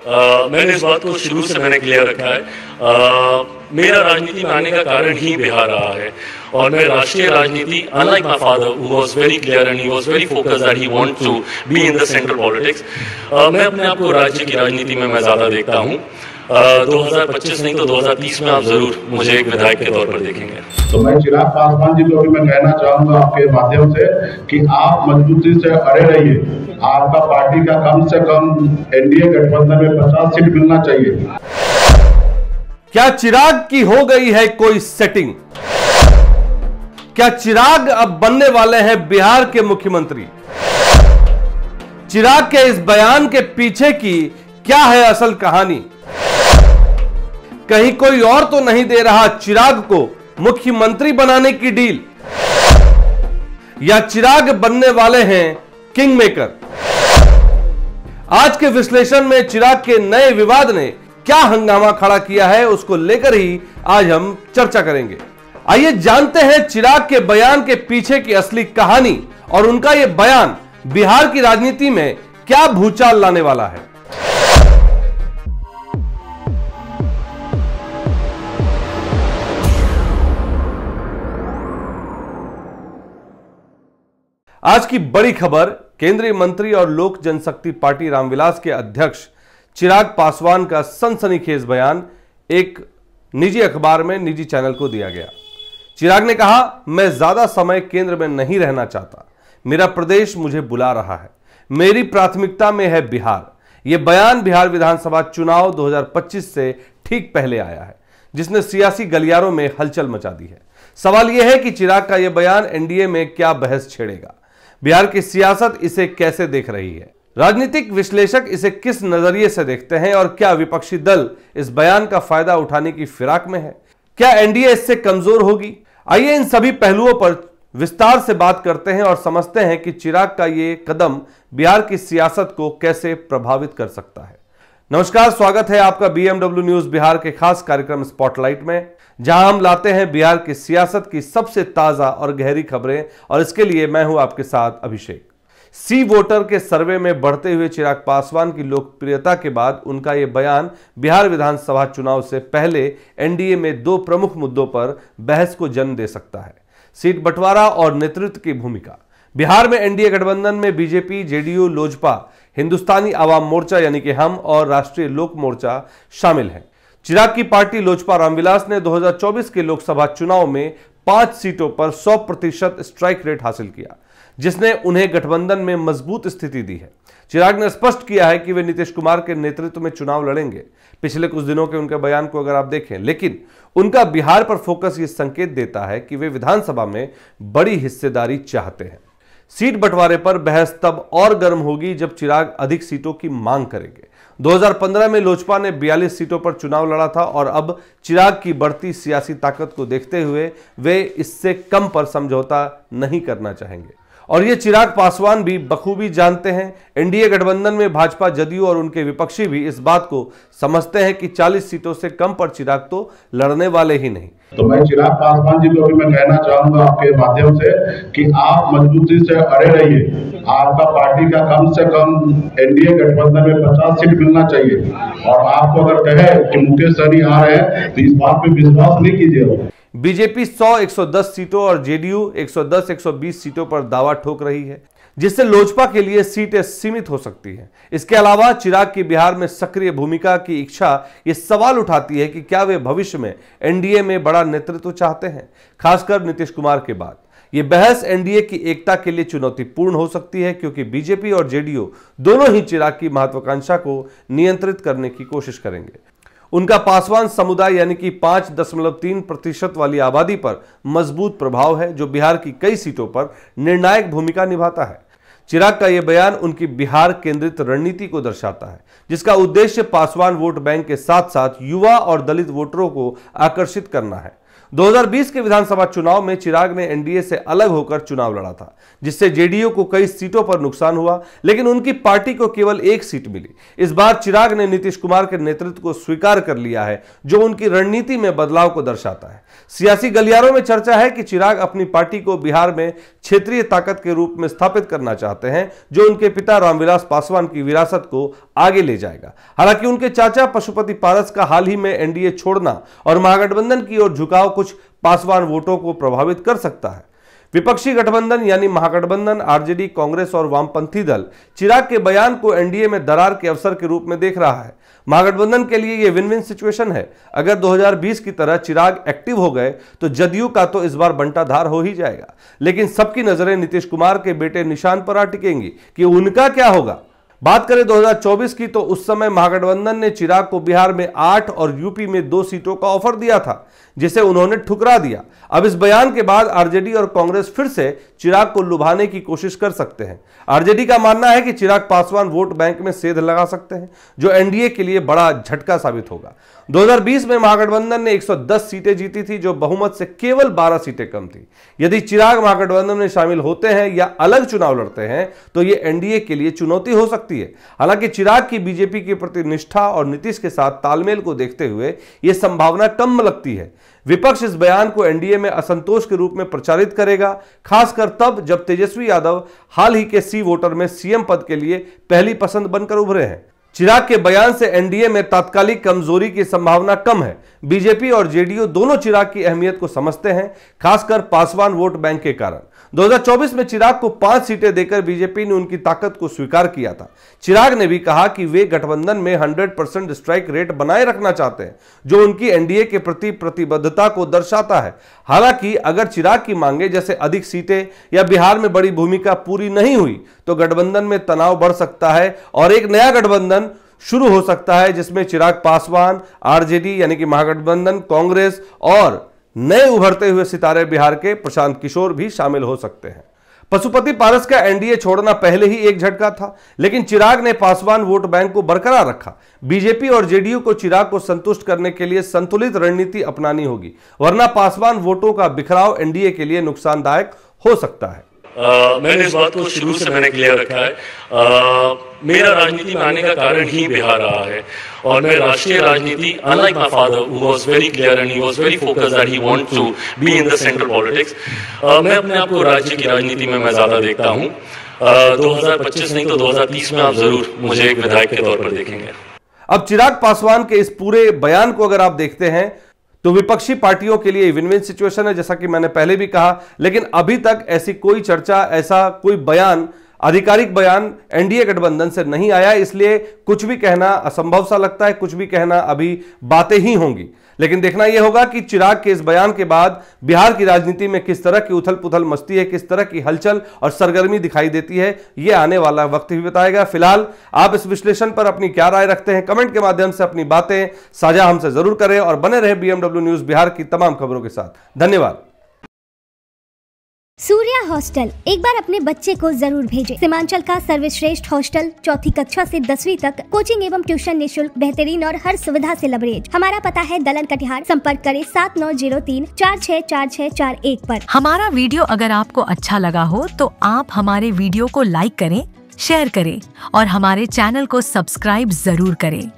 मैंने इस बात को शुरू से मैंने क्लियर रखा है। मेरा राजनीति में आने का कारण ही बिहार रहा है और मैं राष्ट्रीय राजनीति, unlike my father who was very clear and he was very focused that he want to be in the central politics, मैं अपने आप को राज्य की राजनीति में मैं ज्यादा देखता हूँ। 2025 नहीं तो 2030 में आप जरूर मुझे एक विधायक के तौर पर देखेंगे। तो मैं चिराग पासवान जी को भी मैं कहना चाहूंगा आपके माध्यम से कि आप मजबूती से अड़े रहिए। आपका पार्टी का कम से कम एनडीए गठबंधन में 50 सीट मिलना चाहिए। क्या चिराग की हो गई है कोई सेटिंग? क्या चिराग अब बनने वाले हैं बिहार के मुख्यमंत्री? चिराग के इस बयान के पीछे की क्या है असल कहानी? कहीं कोई और तो नहीं दे रहा चिराग को मुख्यमंत्री बनाने की डील, या चिराग बनने वाले हैं किंग मेकर? आज के विश्लेषण में चिराग के नए विवाद ने क्या हंगामा खड़ा किया है, उसको लेकर ही आज हम चर्चा करेंगे। आइए जानते हैं चिराग के बयान के पीछे की असली कहानी और उनका यह बयान बिहार की राजनीति में क्या भूचाल लाने वाला है। आज की बड़ी खबर, केंद्रीय मंत्री और लोक जनशक्ति पार्टी रामविलास के अध्यक्ष चिराग पासवान का सनसनीखेज बयान एक निजी अखबार में निजी चैनल को दिया गया। चिराग ने कहा, मैं ज्यादा समय केंद्र में नहीं रहना चाहता, मेरा प्रदेश मुझे बुला रहा है, मेरी प्राथमिकता में है बिहार। यह बयान बिहार विधानसभा चुनाव 2025 से ठीक पहले आया है, जिसने सियासी गलियारों में हलचल मचा दी है। सवाल यह है कि चिराग का यह बयान एनडीए में क्या बहस छेड़ेगा, बिहार की सियासत इसे कैसे देख रही है, राजनीतिक विश्लेषक इसे किस नजरिए से देखते हैं और क्या विपक्षी दल इस बयान का फायदा उठाने की फिराक में है? क्या एनडीए इससे कमजोर होगी? आइए इन सभी पहलुओं पर विस्तार से बात करते हैं और समझते हैं कि चिराग का ये कदम बिहार की सियासत को कैसे प्रभावित कर सकता है। नमस्कार, स्वागत है आपका बीएमडब्ल्यू न्यूज बिहार के खास कार्यक्रम स्पॉटलाइट में, जहां हम लाते हैं बिहार की सियासत की सबसे ताजा और गहरी खबरें, और इसके लिए मैं हूं आपके साथ अभिषेक। सी वोटर के सर्वे में बढ़ते हुए चिराग पासवान की लोकप्रियता के बाद उनका यह बयान बिहार विधानसभा चुनाव से पहले एनडीए में दो प्रमुख मुद्दों पर बहस को जन्म दे सकता है: सीट बंटवारा और नेतृत्व की भूमिका। बिहार में एनडीए गठबंधन में बीजेपी, जेडीयू, लोजपा, हिंदुस्तानी आवाम मोर्चा यानी कि हम और राष्ट्रीय लोक मोर्चा शामिल हैं। चिराग की पार्टी लोजपा रामविलास ने 2024 के लोकसभा चुनाव में 5 सीटों पर 100% स्ट्राइक रेट हासिल किया, जिसने उन्हें गठबंधन में मजबूत स्थिति दी है। चिराग ने स्पष्ट किया है कि वे नीतीश कुमार के नेतृत्व में चुनाव लड़ेंगे। पिछले कुछ दिनों के उनके बयान को अगर आप देखें, लेकिन उनका बिहार पर फोकस ये संकेत देता है कि वे विधानसभा में बड़ी हिस्सेदारी चाहते हैं। सीट बंटवारे पर बहस तब और गर्म होगी जब चिराग अधिक सीटों की मांग करेंगे। 2015 में लोजपा ने 42 सीटों पर चुनाव लड़ा था और अब चिराग की बढ़ती सियासी ताकत को देखते हुए वे इससे कम पर समझौता नहीं करना चाहेंगे। और ये चिराग पासवान भी बखूबी जानते हैं। एनडीए गठबंधन में भाजपा, जदयू और उनके विपक्षी भी इस बात को समझते हैं कि 40 सीटों से कम पर चिराग तो लड़ने वाले ही नहीं। तो मैं चिराग पासवान जी को भी मैं कहना चाहूंगा आपके माध्यम से कि आप मजबूती से अड़े रहिए। आपका पार्टी का कम से कम एनडीए गठबंधन में 50 सीट मिलना चाहिए। और आपको अगर कहे कि मुकेश सहनी आ रहे हैं तो इस बात पे विश्वास नहीं कीजिएगा। बीजेपी 100-110 सीटों और जेडीयू 110-120 सीटों पर दावा ठोक रही है, जिससे लोजपा के लिए सीटें सीमित हो सकती हैं। इसके अलावा चिराग की बिहार में सक्रिय भूमिका की इच्छा ये सवाल उठाती है कि क्या वे भविष्य में एनडीए में बड़ा नेतृत्व चाहते हैं, खासकर नीतीश कुमार के बाद। ये बहस एनडीए की एकता के लिए चुनौतीपूर्ण हो सकती है, क्योंकि बीजेपी और जेडीयू दोनों ही चिराग की महत्वाकांक्षा को नियंत्रित करने की कोशिश करेंगे। उनका पासवान समुदाय यानी कि 5.3% वाली आबादी पर मजबूत प्रभाव है, जो बिहार की कई सीटों पर निर्णायक भूमिका निभाता है। चिराग का यह बयान उनकी बिहार केंद्रित रणनीति को दर्शाता है, जिसका उद्देश्य पासवान वोट बैंक के साथ साथ युवा और दलित वोटरों को आकर्षित करना है। 2020 के विधानसभा चुनाव में चिराग ने एनडीए से अलग होकर चुनाव लड़ा था, जिससे जेडीयू को कई सीटों पर नुकसान हुआ, लेकिन उनकी पार्टी को केवल 1 सीट मिली। इस बार चिराग ने नीतीश कुमार के नेतृत्व को स्वीकार कर लिया है, जो उनकी रणनीति में बदलाव को दर्शाता है। सियासी गलियारों में चर्चा है कि चिराग अपनी पार्टी को बिहार में क्षेत्रीय ताकत के रूप में स्थापित करना चाहते हैं, जो उनके पिता रामविलास पासवान की विरासत को आगे ले जाएगा। हालांकि उनके चाचा पशुपति पारस का हाल ही में एनडीए छोड़ना और महागठबंधन की ओर झुकाव कुछ पासवान वोटों को प्रभावित कर सकता है। विपक्षी गठबंधन यानी महागठबंधन, आरजेडी, कांग्रेस और वामपंथी दल चिराग के बयान को एनडीए में दरार के अवसर के रूप में देख रहा है। महागठबंधन के लिए यह विन विन सिचुएशन है। अगर 2020 की तरह चिराग एक्टिव हो गए तो जदयू का तो इस बार बंटाधार हो ही जाएगा, लेकिन सबकी नजरें नीतीश कुमार के बेटे निशान पर आ टिकेंगी कि उनका क्या होगा। बात करें 2024 की, तो उस समय महागठबंधन ने चिराग को बिहार में 8 और यूपी में 2 सीटों का ऑफर दिया था, जिसे उन्होंने ठुकरा दिया। अब इस बयान के बाद आरजेडी और कांग्रेस फिर से चिराग को लुभाने की कोशिश कर सकते हैं। आरजेडी का मानना है कि चिराग पासवान वोट बैंक में सेंध लगा सकते हैं, जो एनडीए के लिए बड़ा झटका साबित होगा। 2020 में महागठबंधन ने 110 सीटें जीती थी, जो बहुमत से केवल 12 सीटें कम थी। यदि चिराग महागठबंधन में शामिल होते हैं या अलग चुनाव लड़ते हैं तो यह एनडीए के लिए चुनौती हो सकती है। हालांकि चिराग की बीजेपी के प्रति निष्ठा और नीतीश के साथ तालमेल को देखते हुए यह संभावना कम लगती है। विपक्ष इस बयान को एनडीए में असंतोष के रूप में प्रचारित करेगा, खासकर तब जब तेजस्वी यादव हाल ही के सी वोटर में सीएम पद के लिए पहली पसंद बनकर उभरे हैं। चिराग के बयान से एनडीए में तात्कालिक कमजोरी की संभावना कम है। बीजेपी और जेडीयू दोनों चिराग की अहमियत को समझते हैं, खासकर पासवान वोट बैंक के कारण। 2024 में चिराग को 5 सीटें देकर बीजेपी ने उनकी ताकत को स्वीकार किया था। चिराग ने भी कहा कि वे गठबंधन में 100% स्ट्राइक रेट बनाए रखना चाहते हैं, जो उनकी एनडीए के प्रति प्रतिबद्धता को दर्शाता है। हालांकि अगर चिराग की मांगे जैसे अधिक सीटें या बिहार में बड़ी भूमिका पूरी नहीं हुई तो गठबंधन में तनाव बढ़ सकता है और एक नया गठबंधन शुरू हो सकता है, जिसमें चिराग पासवान, आरजेडी यानी कि महागठबंधन, कांग्रेस और नए उभरते हुए सितारे बिहार के प्रशांत किशोर भी शामिल हो सकते हैं। पशुपति पारस का एनडीए छोड़ना पहले ही एक झटका था, लेकिन चिराग ने पासवान वोट बैंक को बरकरार रखा। बीजेपी और जेडीयू को चिराग को संतुष्ट करने के लिए संतुलित रणनीति अपनानी होगी, वरना पासवान वोटों का बिखराव एनडीए के लिए नुकसानदायक हो सकता है। मैंने इस बात को शुरू से मैंने क्लियर रखा है। मेरा राजनीति में आने का कारण ही बिहार रहा है और मैं राष्ट्रीय राजनीति, unlike my father who was very clear and he was very focused that he want to be in the central politics, मैं अपने आप को राज्य की राजनीति में मैं ज्यादा देखता हूँ। 2025 नहीं तो 2030 में आप जरूर मुझे एक विधायक के तौर पर देखेंगे। अब चिराग पासवान के इस पूरे बयान को अगर आप देखते हैं तो विपक्षी पार्टियों के लिए विन विन सिचुएशन है, जैसा कि मैंने पहले भी कहा, लेकिन अभी तक ऐसी कोई चर्चा, ऐसा कोई बयान, आधिकारिक बयान एनडीए गठबंधन से नहीं आया, इसलिए कुछ भी कहना असंभव सा लगता है, कुछ भी कहना अभी बातें ही होंगी। लेकिन देखना यह होगा कि चिराग के इस बयान के बाद बिहार की राजनीति में किस तरह की उथल पुथल मचती है, किस तरह की हलचल और सरगर्मी दिखाई देती है, यह आने वाला वक्त ही बताएगा। फिलहाल आप इस विश्लेषण पर अपनी क्या राय रखते हैं, कमेंट के माध्यम से अपनी बातें साझा हमसे जरूर करें और बने रहे BMW न्यूज बिहार की तमाम खबरों के साथ। धन्यवाद। सूर्या हॉस्टल, एक बार अपने बच्चे को जरूर भेजें। सीमांचल का सर्वश्रेष्ठ हॉस्टल, 4ठी कक्षा से 10वीं तक, कोचिंग एवं ट्यूशन निःशुल्क, बेहतरीन और हर सुविधा से लबरेज। हमारा पता है दलन कटिहार। संपर्क करें 7903-464641 पर। हमारा वीडियो अगर आपको अच्छा लगा हो तो आप हमारे वीडियो को लाइक करें, शेयर करें और हमारे चैनल को सब्सक्राइब जरूर करें।